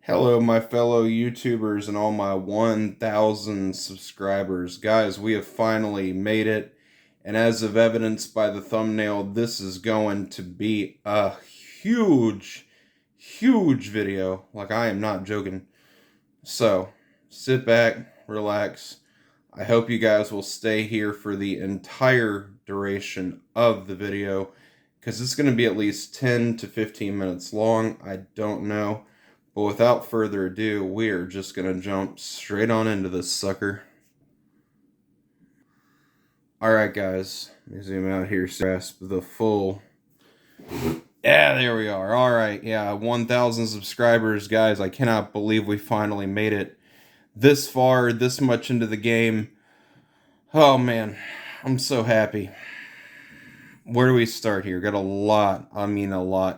Hello, my fellow YouTubers and all my 1,000 subscribers. Guys, we have finally made it. And as of evidenced by the thumbnail, this is going to be a huge, huge video. Like, I am not joking. So, sit back, relax. I hope you guys will stay here for the entire duration of the video, because it's going to be at least 10 to 15 minutes long. I don't know. But without further ado, we are just going to jump straight on into this sucker. Alright guys, let me zoom out here so grasp the full... Yeah, there we are. Alright, yeah, 1,000 subscribers, guys. I cannot believe we finally made it this far, this much into the game. Oh man, I'm so happy. Where do we start here? Got a lot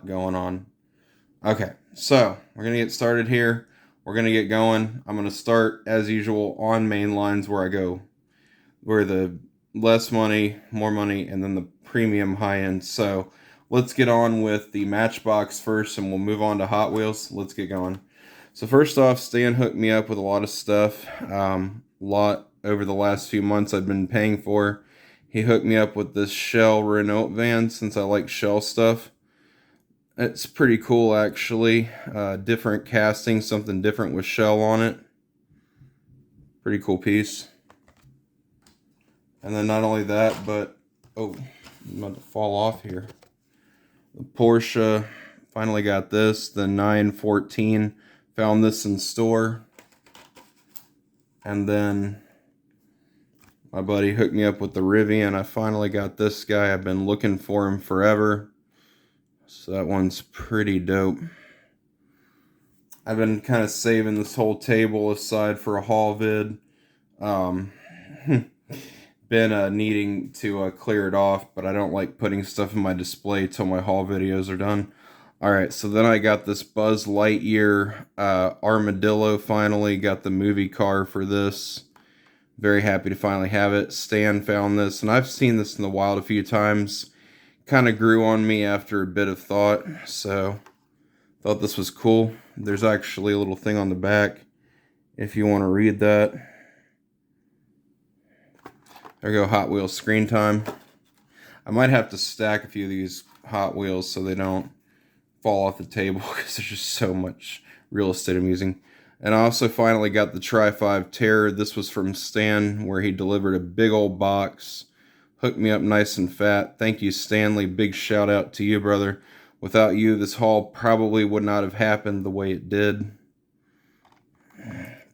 going on. Okay, so we're going to get started here. We're going to get going. I'm going to start, as usual, on main lines where I go. Where the less money, more money, and then the premium high end. So let's get on with the Matchbox first, and we'll move on to Hot Wheels. Let's get going. So first off, Stan hooked me up with a lot of stuff. A lot over the last few months I've been paying for. He hooked me up with this Shell Renault van, since I like Shell stuff. It's pretty cool, actually. Different casting, something different with Shell on it. Pretty cool piece. And then not only that, but... Oh, I'm about to fall off here. The Porsche, finally got this. The 914, found this in store. And then my buddy hooked me up with the Rivian. I finally got this guy. I've been looking for him forever. So that one's pretty dope. I've been kind of saving this whole table aside for a haul vid. Been needing to clear it off, but I don't like putting stuff in my display till my haul videos are done. Alright, so then I got this Buzz Lightyear Armadillo finally. Got the movie car for this. Very happy to finally have it. Stan found this, and I've seen this in the wild a few times. Kind of grew on me after a bit of thought, so thought this was cool. There's actually a little thing on the back if you want to read that. There we go, Hot Wheels screen time. I might have to stack a few of these Hot Wheels so they don't fall off the table, because there's just so much real estate I'm using. And I also finally got the Tri-5 Terror. This was from Stan, where he delivered a big old box. Hooked me up nice and fat. Thank you, Stanley. Big shout out to you, brother. Without you, this haul probably would not have happened the way it did.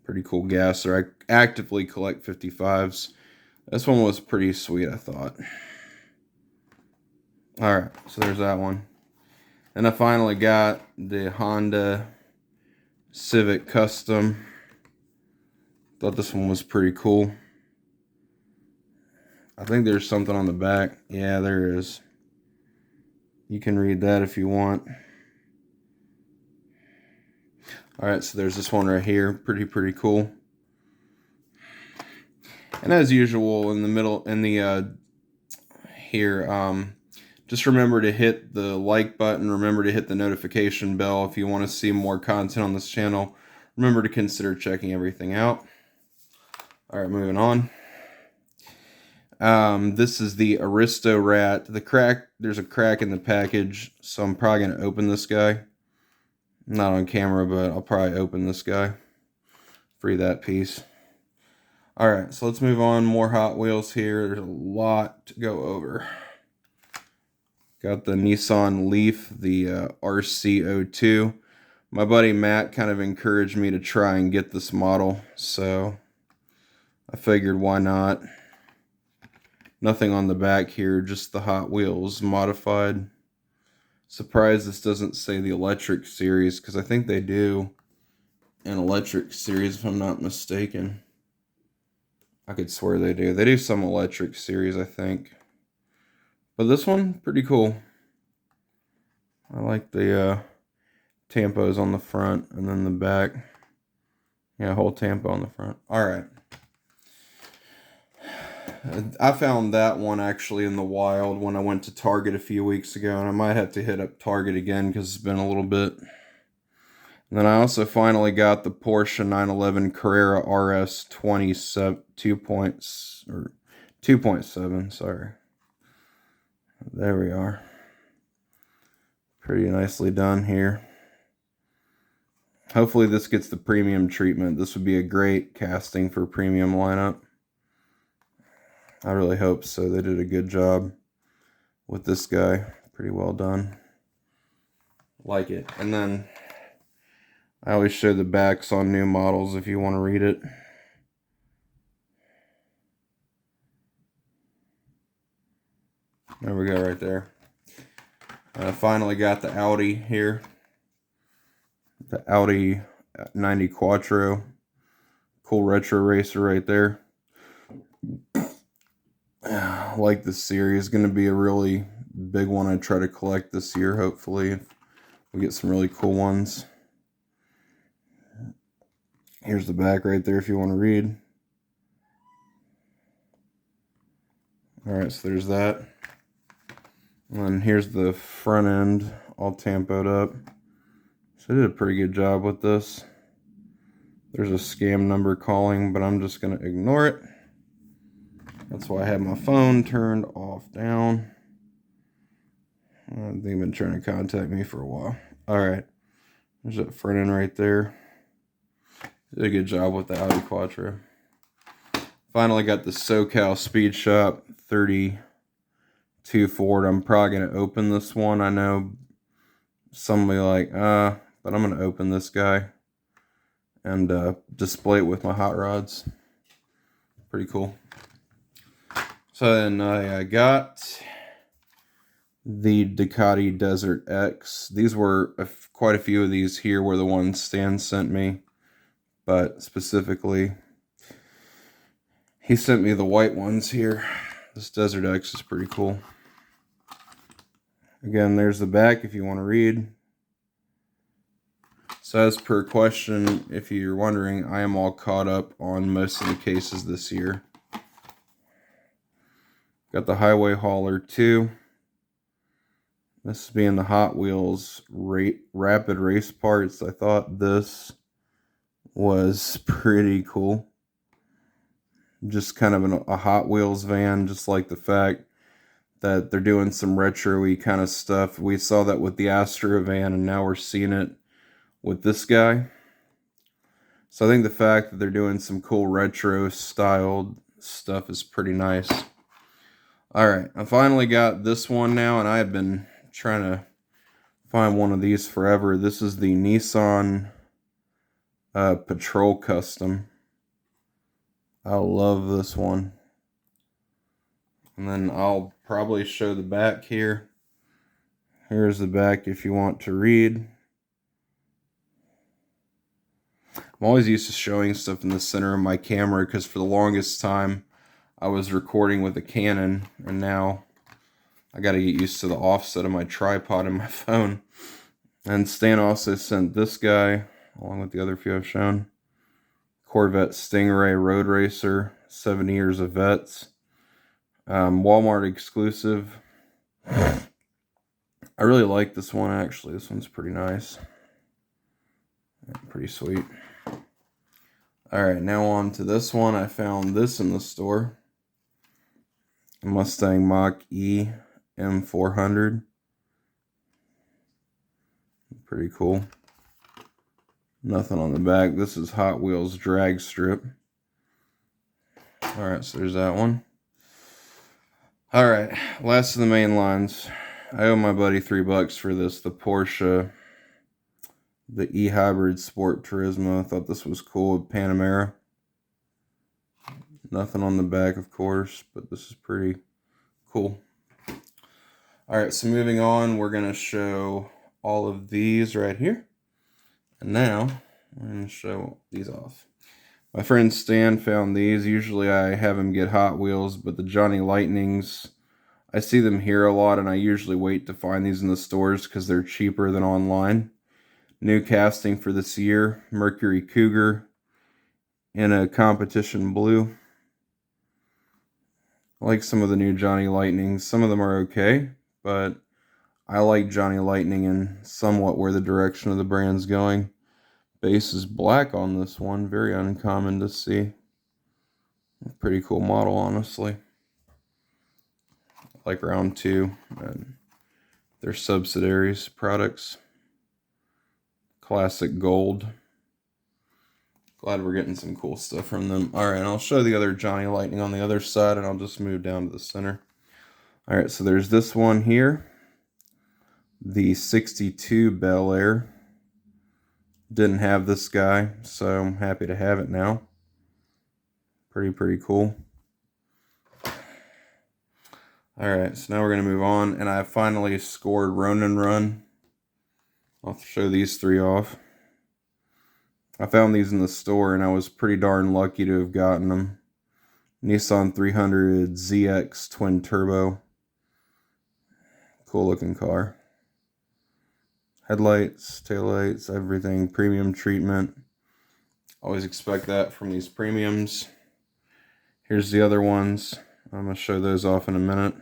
Pretty cool gasser. I actively collect 55s. This one was pretty sweet, I thought. Alright, so there's that one. And I finally got the Honda Civic Custom. Thought this one was pretty cool. I think there's something on the back. Yeah, there is. You can read that if you want. Alright, so there's this one right here. Pretty cool. And as usual, in the middle, here, just remember to hit the like button. Remember to hit the notification bell if you want to see more content on this channel. Remember to consider checking everything out. Alright, moving on. This is the Aristo Rat. There's a crack in the package, so I'm probably going to open this guy. Not on camera, but I'll probably open this guy. Free that piece. Alright, so let's move on. More Hot Wheels here. There's a lot to go over. Got the Nissan Leaf, the RC02. My buddy Matt kind of encouraged me to try and get this model, so I figured why not. Nothing on the back here, just the Hot Wheels modified. Surprised this doesn't say the electric series, because I think they do an electric series if I'm not mistaken. I could swear they do. They do some electric series, I think. But this one, pretty cool. I like the tampos on the front and then the back. Yeah, whole tampo on the front. Alright. I found that one actually in the wild when I went to Target a few weeks ago, and I might have to hit up Target again because it's been a little bit. And then I also finally got the Porsche 911 Carrera RS 27 2.7, sorry. There we are. Pretty nicely done here. Hopefully this gets the premium treatment. This would be a great casting for premium lineup. I really hope so. They did a good job with this guy. Pretty well done. Like it. And then I always show the backs on new models if you want to read it. There we go, right there. And I finally got the Audi here. The Audi 90 Quattro. Cool retro racer right there. I like this series. Going to be a really big one I try to collect this year, hopefully. We get some really cool ones. Here's the back right there if you want to read. Alright, so there's that. And then here's the front end all tampoed up. So I did a pretty good job with this. There's a scam number calling, but I'm just going to ignore it. That's why I have my phone turned off down. They've been trying to contact me for a while. Alright, there's that front end right there. Did a good job with the Audi Quattro. Finally got the SoCal Speed Shop 32 Ford. I'm probably going to open this one. I know somebody like, but I'm going to open this guy and display it with my hot rods. Pretty cool. So then I got the Ducati Desert X. These were quite a few of these here were the ones Stan sent me. But specifically, he sent me the white ones here. This Desert X is pretty cool. Again, there's the back if you want to read. So as per question, if you're wondering, I am all caught up on most of the cases this year. Got the Highway Hauler 2. This being the Hot Wheels Rapid Race parts. I thought this was pretty cool. Just kind of a Hot Wheels van, just like the fact that they're doing some retro-y kind of stuff. We saw that with the Astro van, and now we're seeing it with this guy. So I think the fact that they're doing some cool retro-styled stuff is pretty nice. Alright, I finally got this one now, and I have been trying to find one of these forever. This is the Nissan Patrol Custom. I love this one. And then I'll probably show the back here. Here's the back if you want to read. I'm always used to showing stuff in the center of my camera because for the longest time I was recording with a Canon, and now I got to get used to the offset of my tripod and my phone. And Stan also sent this guy along with the other few I've shown. Corvette Stingray Road Racer, 70 years of vets. Walmart exclusive. I really like this one actually. This one's pretty nice. Pretty sweet. Alright, now on to this one. I found this in the store. Mustang Mach-E M400. Pretty cool. Nothing on the back. This is Hot Wheels drag strip. Alright, so there's that one. Alright, last of the main lines. I owe my buddy $3 for this. The Porsche, the e-hybrid Sport Turismo. I thought this was cool with Panamera. Nothing on the back, of course, but this is pretty cool. Alright, so moving on, we're going to show all of these right here. And now, I'm going to show these off. My friend Stan found these. Usually I have him get Hot Wheels, but the Johnny Lightnings, I see them here a lot, and I usually wait to find these in the stores because they're cheaper than online. New casting for this year, Mercury Cougar in a competition blue. I like some of the new Johnny Lightnings. Some of them are okay, but I like Johnny Lightning and somewhat where the direction of the brand's going. Base is black on this one. Very uncommon to see. Pretty cool model, honestly. Like round 2 and their subsidiaries products. Classic gold. Glad we're getting some cool stuff from them. Alright, I'll show the other Johnny Lightning on the other side, and I'll just move down to the center. Alright, so there's this one here. The 62 Bel Air. Didn't have this guy, so I'm happy to have it now. Pretty cool. Alright, so now we're going to move on, and I finally scored Ronin Run. I'll show these 3 off. I found these in the store, and I was pretty darn lucky to have gotten them. Nissan 300 ZX Twin Turbo. Cool looking car. Headlights, taillights, everything. Premium treatment. Always expect that from these premiums. Here's the other ones. I'm going to show those off in a minute.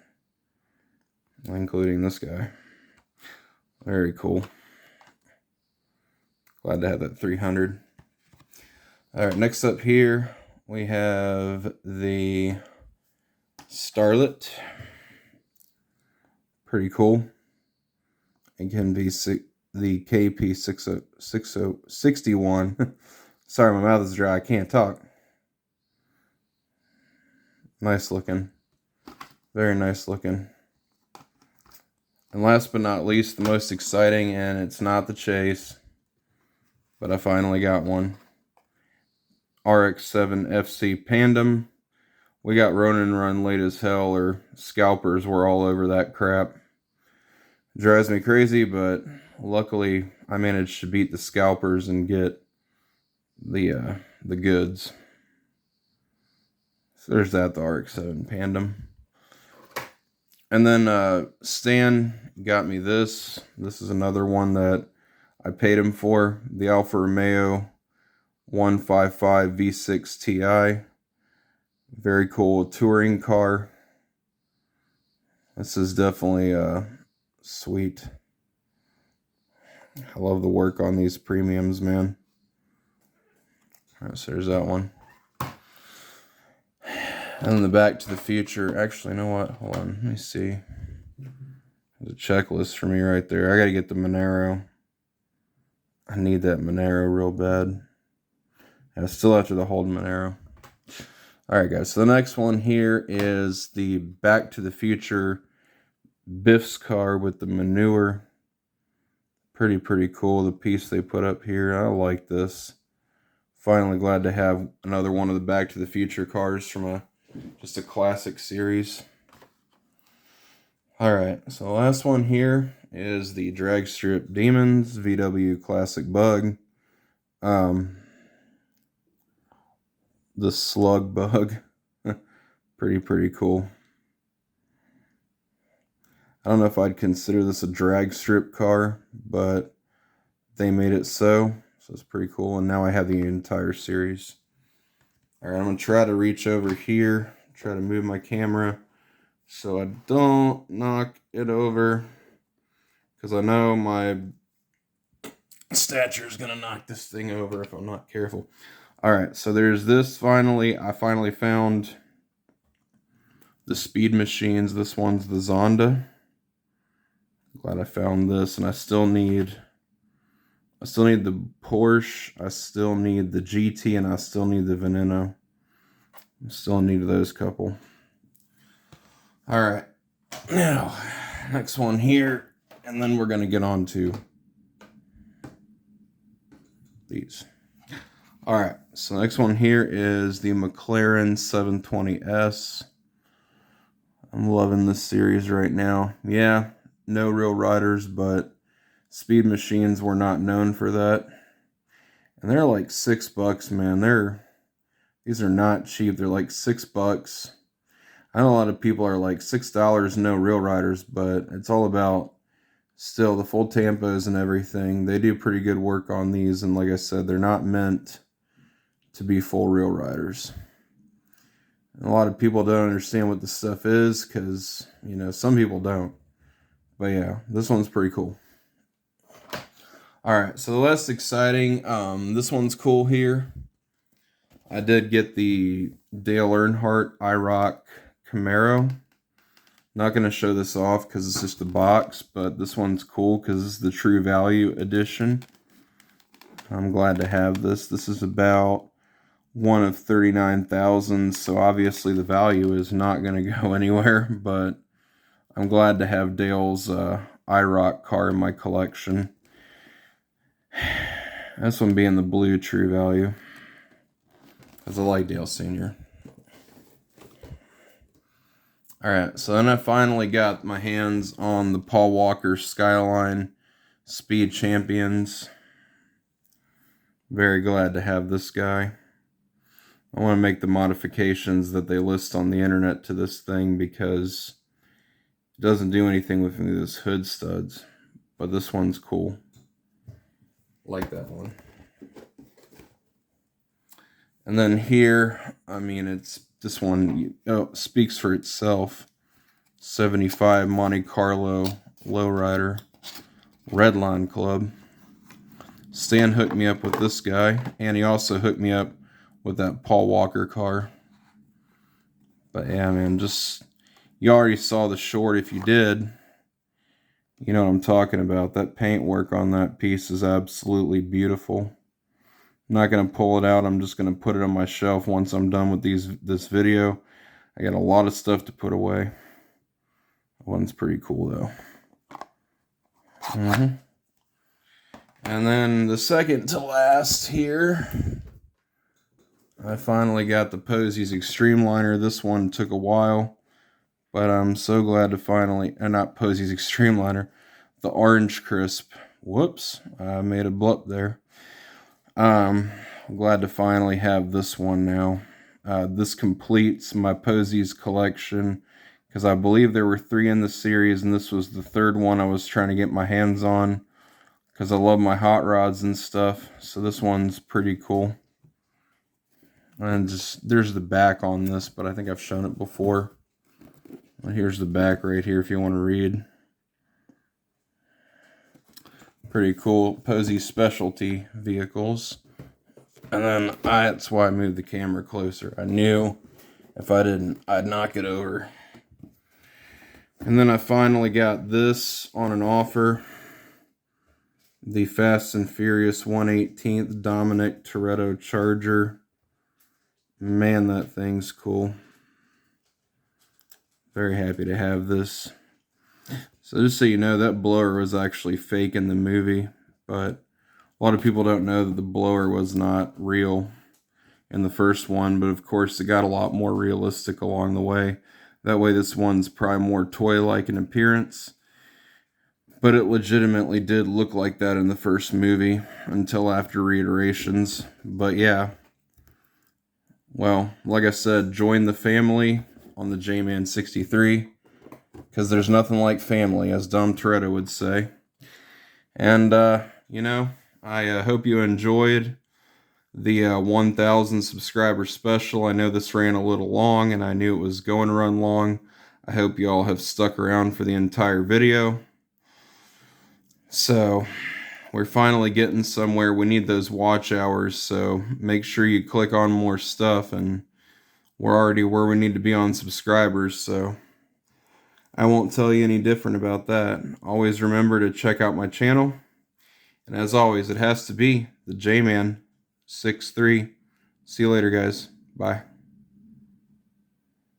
Including this guy. Very cool. Glad to have that 300. Alright, next up here we have the Starlet. Pretty cool. Again, the KP61. Sorry, my mouth is dry. I can't talk. Nice looking. Very nice looking. And last but not least, the most exciting, and it's not the Chase, but I finally got one. RX-7 FC Pandem. We got Ronin Run late as hell, or scalpers were all over that crap. Drives me crazy, but luckily I managed to beat the scalpers and get the goods. So there's that, the RX-7 Pandem. And then Stan got me this. This is another one that I paid him for. The Alfa Romeo 155 V6 Ti. Very cool touring car. This is definitely sweet. I love the work on these premiums, man. Alright, so there's that one. And then the Back to the Future. Actually, you know what? Hold on. Let me see. There's a checklist for me right there. I gotta get the Monero. I need that Monero real bad. Yeah, still after the Holden Monero. Alright, guys. So the next one here is the Back to the Future Biff's car with the manure. Pretty cool. The piece they put up here. I like this. Finally glad to have another one of the Back to the Future cars from just a classic series. Alright, so the last one here is the Drag Strip Demons VW Classic Bug. The Slug Bug. Pretty cool. I don't know if I'd consider this a drag strip car, but they made it so it's pretty cool. And now I have the entire series. Alright, I'm going to try to reach over here, try to move my camera so I don't knock it over, because I know my stature is going to knock this thing over if I'm not careful. Alright, so there's this finally. I finally found the Speed Machines. This one's the Zonda. Glad I found this, and I still need the Porsche, I still need the GT, and I still need the Veneno. I still need those couple. Alright, now, next one here, and then we're going to get on to these. Alright, so the next one here is the McLaren 720S. I'm loving this series right now. Yeah, no real riders, but Speed Machines were not known for that. And they're like $6, man. These are not cheap. They're like $6. I know a lot of people are like $6, no real riders, but it's all about still the full tampos and everything. They do pretty good work on these, and like I said, they're not meant to be full real riders. And a lot of people don't understand what this stuff is, because, you know, some people don't. But yeah, this one's pretty cool. Alright, so the less exciting, this one's cool here. I did get the Dale Earnhardt IROC Camaro. Not going to show this off because it's just a box, but this one's cool because it's the True Value edition. I'm glad to have this. This is about one of 39,000, so obviously the value is not going to go anywhere, but I'm glad to have Dale's IROC car in my collection. This one being the blue True Value, because I like Dale Sr. Alright, so then I finally got my hands on the Paul Walker Skyline Speed Champions. Very glad to have this guy. I want to make the modifications that they list on the internet to this thing because it doesn't do anything with these hood studs. But this one's cool. Like that one. And then here, I mean, it's this one speaks for itself. 75 Monte Carlo Lowrider Redline Club. Stan hooked me up with this guy, and he also hooked me up with that Paul Walker car. But yeah, man, just, you already saw the short. If you did, you know what I'm talking about. That paint work on that piece is absolutely beautiful. I'm not going to pull it out. I'm just going to put it on my shelf once I'm done with this video. I got a lot of stuff to put away. That one's pretty cool, though. And then the second to last here, I finally got the Posies Extreme Liner. This one took a while, but I'm so glad to finally, not Posies Extreme Liner, the Orange Crisp. Whoops, I made a blup there. I'm glad to finally have this one now. This completes my Posies collection, because I believe there were 3 in the series, and this was the 3rd one I was trying to get my hands on, because I love my hot rods and stuff. So this one's pretty cool. And just, there's the back on this, but I think I've shown it before. And here's the back right here if you want to read. Pretty cool. Posies Specialty Vehicles. And then that's why I moved the camera closer. I knew if I didn't, I'd knock it over. And then I finally got this on an offer. The Fast and Furious 1/18 Dominic Toretto Charger. Man, that thing's cool. Very happy to have this. So just so you know, that blower was actually fake in the movie, but a lot of people don't know that the blower was not real in the first one, but of course it got a lot more realistic along the way. That way this one's probably more toy-like in appearance. But it legitimately did look like that in the first movie until after reiterations. But yeah. Well, like I said, join the family on the J-Man 63. Because there's nothing like family, as Dom Toretto would say. And, you know, I hope you enjoyed the 1,000 subscriber special. I know this ran a little long, and I knew it was going to run long. I hope you all have stuck around for the entire video. So, we're finally getting somewhere. We need those watch hours, so make sure you click on more stuff, and we're already where we need to be on subscribers, so I won't tell you any different about that. Always remember to check out my channel, and as always, it has to be the J-Man 63. See you later, guys. Bye.